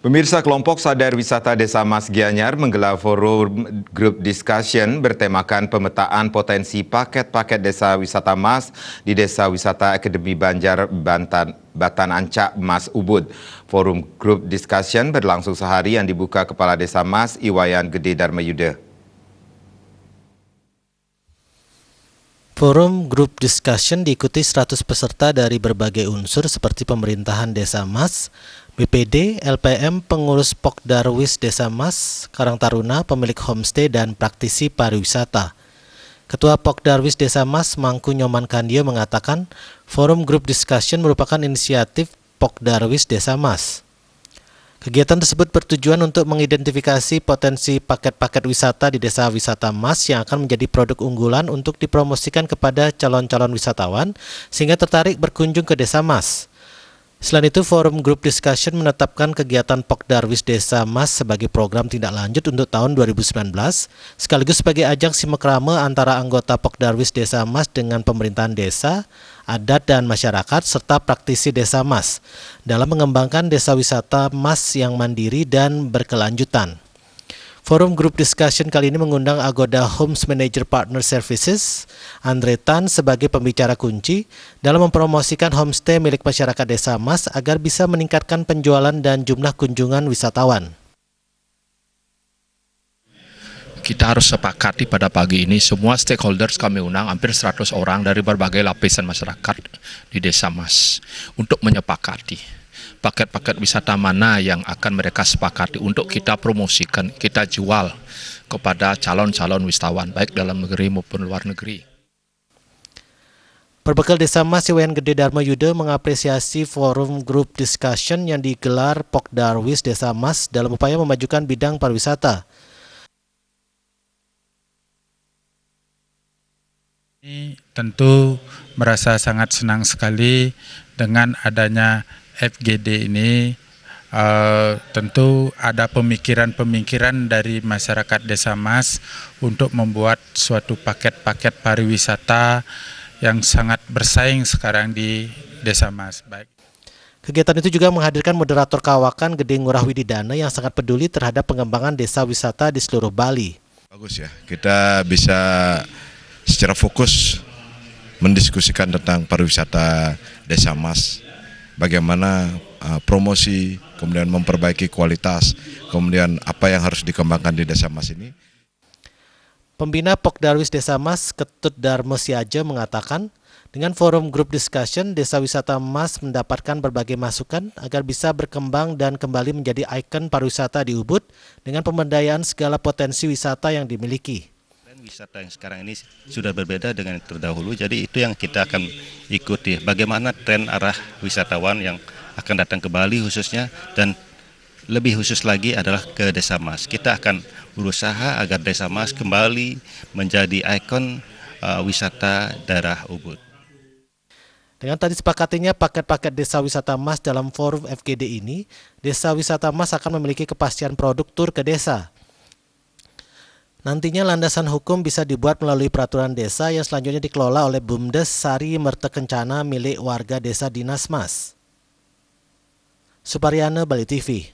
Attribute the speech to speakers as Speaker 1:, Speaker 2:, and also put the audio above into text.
Speaker 1: Pemirsa, kelompok sadar wisata Desa Mas Gianyar menggelar forum group discussion bertemakan pemetaan potensi paket-paket desa wisata Mas di Desa Wisata Akademi Banjar, Batan Ancak, Mas Ubud. Forum group discussion berlangsung sehari yang dibuka Kepala Desa Mas Iwayan Gede Darmayuda.
Speaker 2: Forum Group Discussion diikuti 100 peserta dari berbagai unsur seperti pemerintahan Desa Mas, BPD, LPM, pengurus Pokdarwis Desa Mas, Karang Taruna, pemilik homestay, dan praktisi pariwisata. Ketua Pokdarwis Desa Mas, Mangku Nyoman Kandio, mengatakan Forum Group Discussion merupakan inisiatif Pokdarwis Desa Mas. Kegiatan tersebut bertujuan untuk mengidentifikasi potensi paket-paket wisata di Desa Wisata Mas yang akan menjadi produk unggulan untuk dipromosikan kepada calon-calon wisatawan sehingga tertarik berkunjung ke Desa Mas. Selain itu, Forum Group Discussion menetapkan kegiatan Pokdarwis Desa Mas sebagai program tindak lanjut untuk tahun 2019, sekaligus sebagai ajang simekrame antara anggota Pokdarwis Desa Mas dengan pemerintahan desa, adat dan masyarakat, serta praktisi Desa Mas dalam mengembangkan desa wisata Mas yang mandiri dan berkelanjutan. Forum Group Discussion kali ini mengundang Agoda Homes Manager Partner Services, Andre Tan, sebagai pembicara kunci dalam mempromosikan homestay milik masyarakat Desa Mas agar bisa meningkatkan penjualan dan jumlah kunjungan wisatawan.
Speaker 3: Kita harus sepakati pada pagi ini semua stakeholders kami undang hampir 100 orang dari berbagai lapisan masyarakat di Desa Mas untuk menyepakati paket-paket wisata mana yang akan mereka sepakati untuk kita promosikan, kita jual kepada calon-calon wisatawan baik dalam negeri maupun luar negeri.
Speaker 2: Perbekal Desa Mas, Iwayan Gede Darmayuda mengapresiasi Forum Group Discussion yang digelar Pokdarwis Desa Mas dalam upaya memajukan bidang pariwisata.
Speaker 4: Ini tentu merasa sangat senang sekali dengan adanya FGD ini. Tentu ada pemikiran-pemikiran dari masyarakat Desa Mas untuk membuat suatu paket-paket pariwisata yang sangat bersaing sekarang di Desa Mas. Baik.
Speaker 2: Kegiatan itu juga menghadirkan moderator kawakan Gede Ngurah Wididana yang sangat peduli terhadap pengembangan desa wisata di seluruh Bali.
Speaker 5: Bagus ya, kita bisa secara fokus mendiskusikan tentang pariwisata Desa Mas. Bagaimana promosi, kemudian memperbaiki kualitas, kemudian apa yang harus dikembangkan di Desa Mas ini.
Speaker 2: Pembina Pokdarwis Desa Mas, Ketut Darmo Siaja, mengatakan dengan Forum Group Discussion, Desa Wisata Mas mendapatkan berbagai masukan agar bisa berkembang dan kembali menjadi ikon pariwisata di Ubud dengan pemberdayaan segala potensi wisata yang dimiliki.
Speaker 6: Wisata yang sekarang ini sudah berbeda dengan yang terdahulu, jadi itu yang kita akan ikuti. Bagaimana tren arah wisatawan yang akan datang ke Bali khususnya, dan lebih khusus lagi adalah ke Desa Mas. Kita akan berusaha agar Desa Mas kembali menjadi ikon wisata daerah Ubud.
Speaker 2: Dengan tadi sepakatinya paket-paket Desa Wisata Mas dalam Forum FGD ini, Desa Wisata Mas akan memiliki kepastian produk tur ke desa. Nantinya landasan hukum bisa dibuat melalui peraturan desa yang selanjutnya dikelola oleh Bumdes Sari Merta Kencana milik warga Desa Dinas Mas. Suparyana, Bali TV.